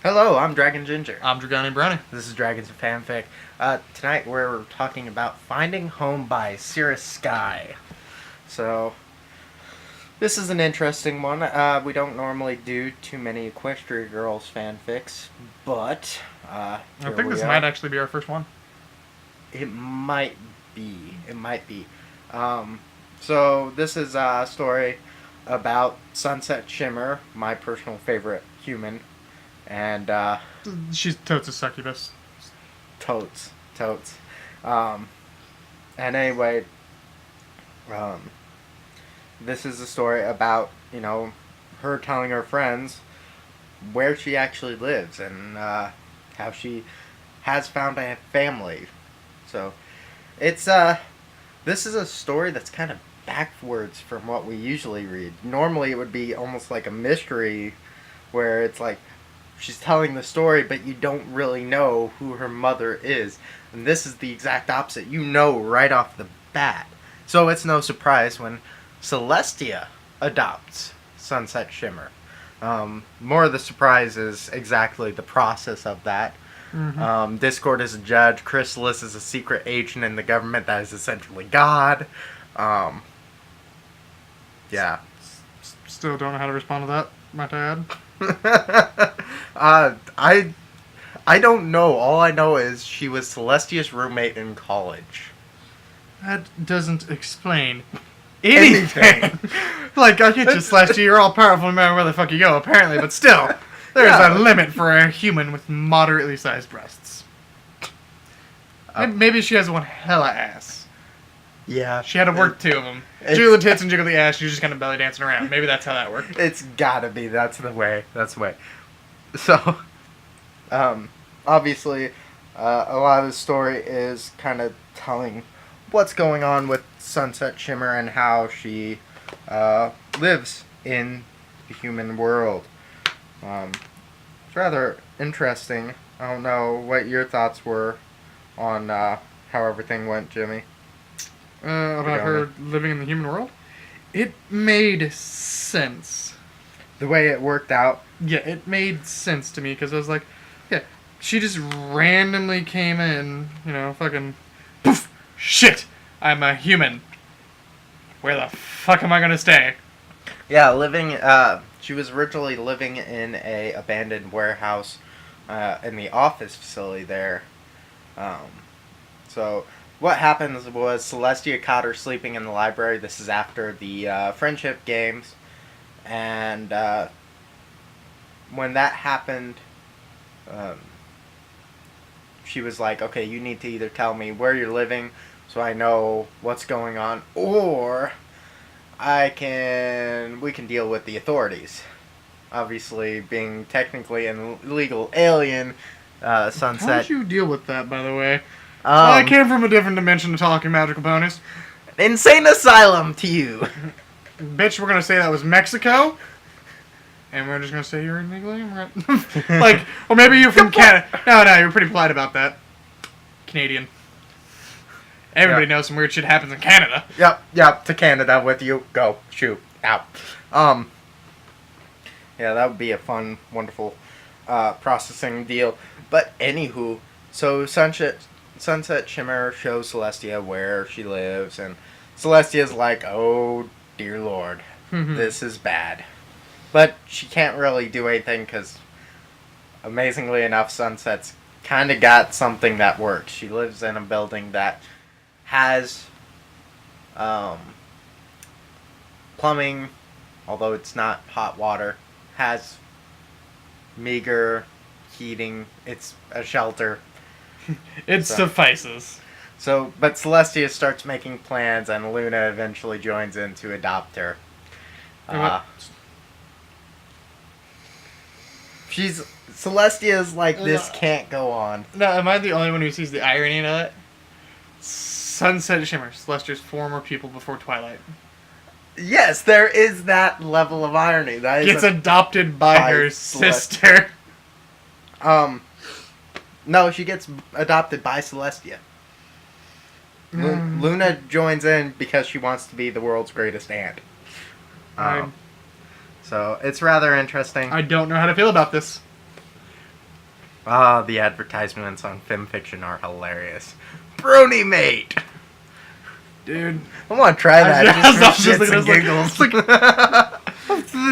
Hello, I'm DragonGinger. I'm DragonyBrony. This is Dragons of Fanfic. Tonight we're talking about Finding Home by Cirrus Sky. So, this is an interesting one. We don't normally do too many Equestria Girls fanfics, but I think this might actually be our first one. It might be. So this is a story about Sunset Shimmer, my personal favorite human. And, she's totes a succubus. Totes. And anyway, this is a story about, her telling her friends where she actually lives and, how she has found a family. So, it's, this is a story that's kind of backwards from what we usually read. Normally it would be almost like a mystery where it's like, she's telling the story, but you don't really know who her mother is. And this is the exact opposite. You know right off the bat. So it's no surprise when Celestia adopts Sunset Shimmer. More of the surprise is exactly the process of that. Mm-hmm. Discord is a judge. Chrysalis is a secret agent in the government that is essentially God. Yeah. Still don't know how to respond to that, might I add. I don't know. All I know is she was Celestia's roommate in college. That doesn't explain anything. Like, I get you, Celestia, you're all powerful no matter where the fuck you go, apparently, but still, there's a limit for a human with moderately sized breasts. Maybe she has one hella ass. Yeah. She had to work two of them. Jiggle the tits and jiggle the ass, she's just kind of belly dancing around. Maybe that's how that worked. It's gotta be. That's the way. So, obviously, a lot of the story is kind of telling what's going on with Sunset Shimmer and how she lives in the human world. It's rather interesting. I don't know what your thoughts were on how everything went, Jimmy. About her living in the human world? It made sense. The way it worked out? Yeah, it made sense to me, because I was like, yeah, she just randomly came in, fucking, poof, shit, I'm a human. Where the fuck am I gonna stay? Yeah, she was originally living in a abandoned warehouse in the office facility there. So what happens was Celestia caught her sleeping in the library. This is after the friendship games. And when that happened, she was like, okay, you need to either tell me where you're living so I know what's going on, or we can deal with the authorities. Obviously, being technically an illegal alien, Sunset... How did you deal with that, by the way? I came from a different dimension to talking magical ponies. Insane asylum to you. Bitch, we're gonna say that was Mexico, and we're just gonna say you're an illegal immigrant. Like, or maybe you're from Canada. No, you're pretty polite about that. Canadian. Everybody knows some weird shit happens in Canada. Yep, to Canada with you. Go, shoot, out. Yeah, that would be a fun, wonderful processing deal. But anywho, so Sunset Shimmer shows Celestia where she lives, and Celestia's like, oh dear lord, this is bad. But she can't really do anything because, amazingly enough, Sunset's kind of got something that works. She lives in a building that has plumbing, although it's not hot water, has meager heating. It's a shelter. It suffices. So, but Celestia starts making plans, and Luna eventually joins in to adopt her. Celestia's like, this can't go on. No, am I the only one who sees the irony in it? Sunset Shimmer, Celestia's former pupil before Twilight. Yes, there is that level of irony. That gets adopted by her sister. No, she gets adopted by Celestia. Luna joins in because she wants to be the world's greatest aunt. So it's rather interesting. I don't know how to feel about this. Ah, the advertisements on Fanfiction are hilarious. Brony mate! Dude. I want to try that just for shits and giggles.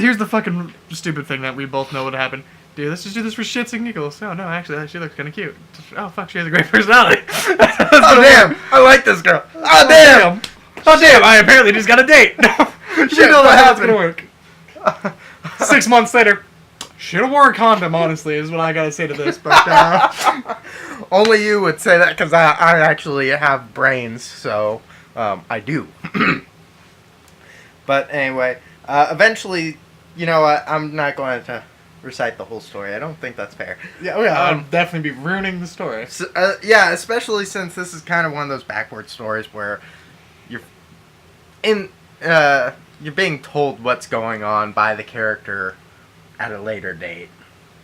Here's the fucking stupid thing that we both know would happen. Dude, let's just do this for shits and giggles. Oh, no, actually, she looks kind of cute. Oh, fuck, she has a great personality. Oh, damn! I like this girl. Oh, damn! Oh, damn, I apparently just got a date. Shit, what That's happened? gonna work. 6 months later, should've wore a condom, honestly, is what I gotta say to this. But, Only you would say that because I actually have brains, so I do. But anyway, eventually, you know what? I'm not going to recite the whole story. I don't think that's fair. yeah, I'll definitely be ruining the story. So, yeah, especially since this is kind of one of those backward stories where you're you're being told what's going on by the character at a later date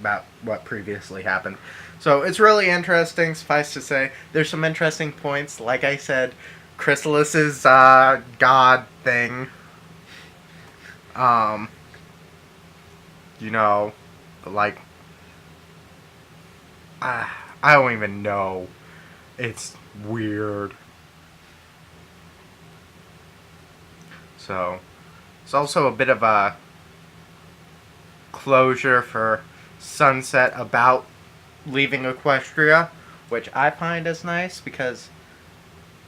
about what previously happened. So it's really interesting, suffice to say. There's some interesting points. Like I said, Chrysalis's god thing. You know, like, I don't even know. It's weird. So, it's also a bit of a closure for Sunset about leaving Equestria, which I find is nice because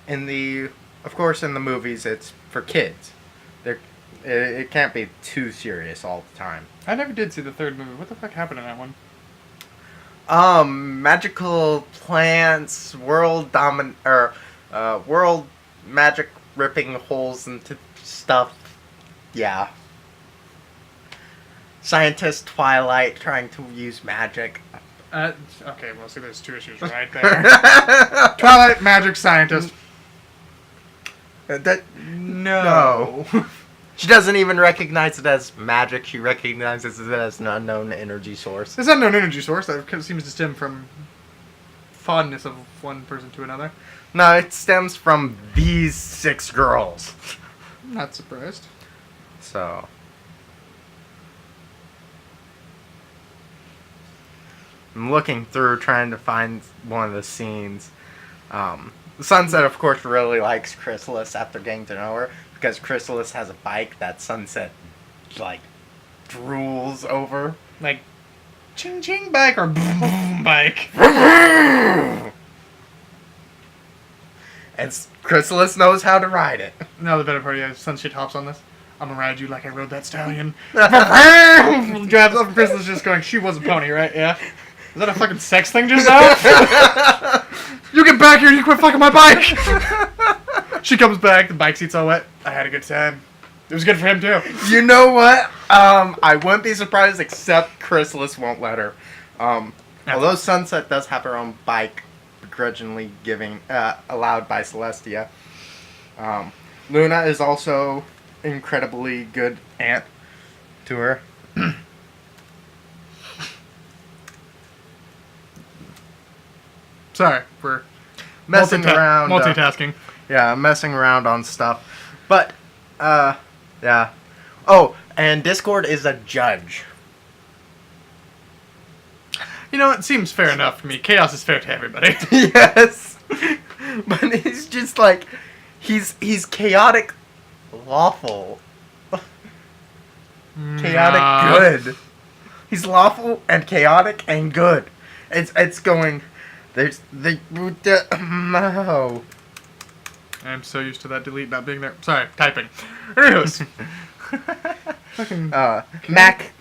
of course in the movies it's for kids. It can't be too serious all the time. I never did see the third movie. What the fuck happened in that one? Magical plants, world magic ripping holes into stuff. Yeah. Scientist Twilight trying to use magic. Okay, well, see, there's two issues right there. Twilight, magic, scientist. No. She doesn't even recognize it as magic. She recognizes it as an unknown energy source. It's not an energy source. That seems to stem from fondness of one person to another. No, it stems from these 6 girls. I'm not surprised. So. I'm looking through trying to find one of the scenes. Sunset, of course, really likes Chrysalis after getting to know her because Chrysalis has a bike that Sunset, like, drools over. Like, ching ching bike or boom boom bike. And Chrysalis knows how to ride it. No, the better part, yeah, Sunset hops on this. I'm gonna ride you like I rode that stallion. Drives up and Chrysalis just going, she was a pony, right? Yeah. Is that a fucking sex thing just now? You get back here and you quit fucking my bike! She comes back, the bike seat's all wet. I had a good time. It was good for him too. You know what? I wouldn't be surprised except Chrysalis won't let her. Although Sunset does have her own bike begrudgingly allowed by Celestia. Luna is also incredibly good aunt to her. Sorry, we're Messing around. Multitasking. Yeah, messing around on stuff. But, yeah. Oh, and Discord is a judge. You know, it seems fair enough for me. Chaos is fair to everybody. Yes. But he's just like, he's chaotic lawful. Chaotic good. He's lawful and chaotic and good. It's going... There's the no. I'm so used to that delete not being there. Sorry, typing. Anyways. Fucking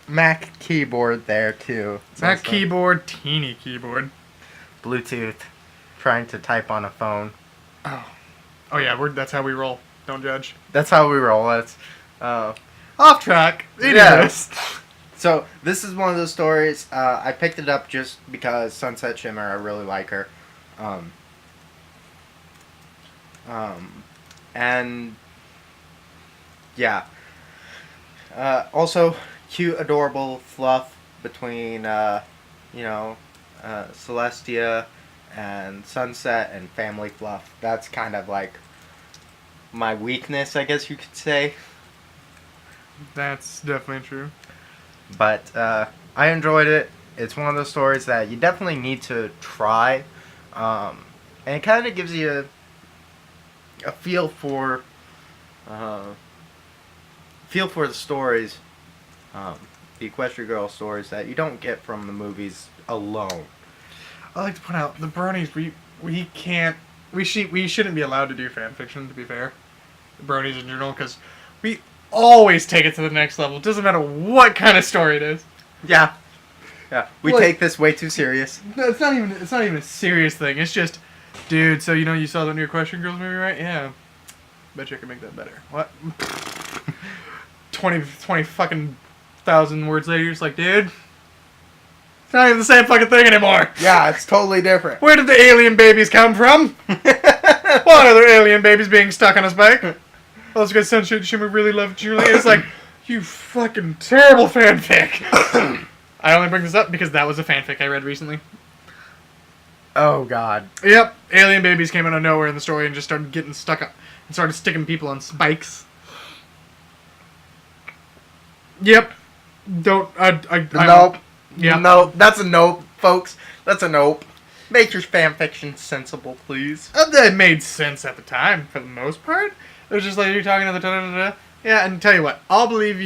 Mac keyboard there too. Mac keyboard, teeny keyboard. Bluetooth, trying to type on a phone. Oh yeah, that's how we roll. Don't judge. That's how we roll. It's off track. Yes. So, this is one of those stories, I picked it up just because Sunset Shimmer, I really like her. And, yeah. Also, cute, adorable fluff between, Celestia and Sunset and family fluff. That's kind of like my weakness, I guess you could say. That's definitely true. But I enjoyed it. It's one of those stories that you definitely need to try, and it kind of gives you a feel for the stories, the Equestria Girl stories that you don't get from the movies alone. I like to point out the bronies. We shouldn't be allowed to do fan fiction. To be fair, the bronies in general, because we always take it to the next level. It doesn't matter what kind of story it is. Yeah. We Like, take this way too serious. No, it's not even a serious thing. It's just, dude. So you saw the new Equestrian Girls movie, right? Yeah. Bet you I can make that better. What? 20 fucking thousand words later, you're just like, dude, it's not even the same fucking thing anymore. Yeah, it's totally different. Where did the alien babies come from? What are there alien babies being stuck on a spike? Well, it's because Sunset Shimmer really loved Julie. It's like, you fucking terrible fanfic. I only bring this up because that was a fanfic I read recently. Oh, God. Yep, alien babies came out of nowhere in the story and just started getting stuck up and started sticking people on spikes. Yep. Nope. Yeah. Nope. That's a nope, folks. That's a nope. Make your fanfiction sensible, please. That made sense at the time, for the most part. It was just like, you're talking to the da-da-da-da. Yeah, and tell you what, I'll believe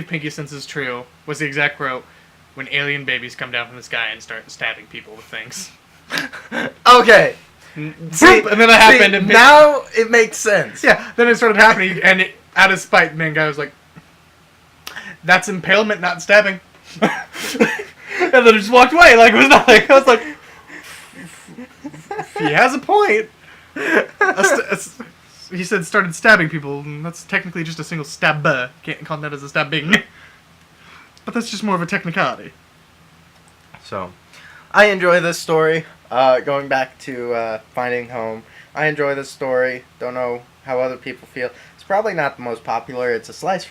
Pinkie since it's true, was the exact quote, when alien babies come down from the sky and start stabbing people with things. Okay. See, and then it happened. And now it makes sense. Yeah, then it started happening, and out of spite, the main guy was like, that's impalement, not stabbing. And then it just walked away like it was nothing. I was like, he has a point. He said started stabbing people, and that's technically just a single stab. Can't call that as a stabbing. But that's just more of a technicality. So, I enjoy this story. Going back to Finding Home, I enjoy this story. Don't know how other people feel. It's probably not the most popular. It's a slice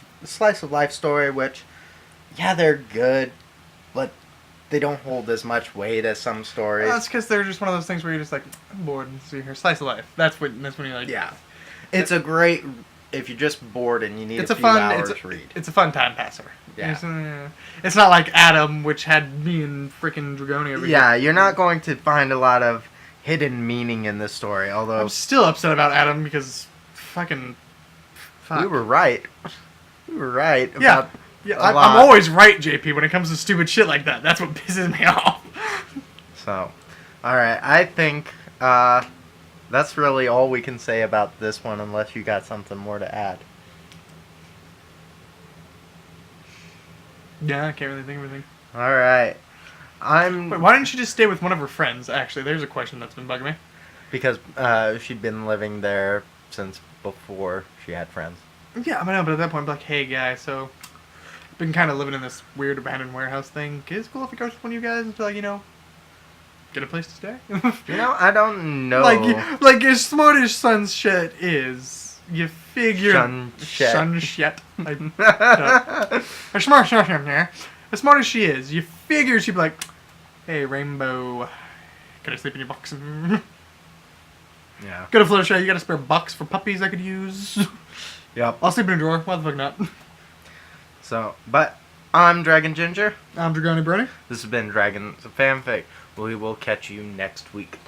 of life story, which, yeah, they're good, but they don't hold as much weight as some stories. Well, that's because they're just one of those things where you're just like, I'm bored. See here, slice of life. That's when you're like, yeah. It's a great, if you're just bored and you need a few hours to read. It's a fun time passer. Yeah. It's not like Adam, which had me and freaking Dragoni over here. Yeah, you're not going to find a lot of hidden meaning in this story, although... I'm still upset about Adam because fucking... Fuck. We were right. About Yeah, I'm always right, JP, when it comes to stupid shit like that. That's what pisses me off. So, alright, I think that's really all we can say about this one, unless you got something more to add. Yeah, I can't really think of anything. Alright. Wait, why didn't she just stay with one of her friends, actually? There's a question that's been bugging me. Because she'd been living there since before she had friends. Yeah, I know, but at that point, I'm like, hey, guys, so... I've been kind of living in this weird abandoned warehouse thing. It's cool if it goes with one of you guys until, like, get a place to stay. I don't know. Like as smart as Sunset is, you figure... Sunset. As smart as she is, you figure she'd be like, hey, Rainbow, can I sleep in your box? Yeah. Go to Fluttershy, you got a spare box for puppies I could use? Yep. I'll sleep in a drawer. Why the fuck not? So, but I'm DragonGinger. I'm DragonyBrony. This has been Dragons of Fanfic. We will catch you next week.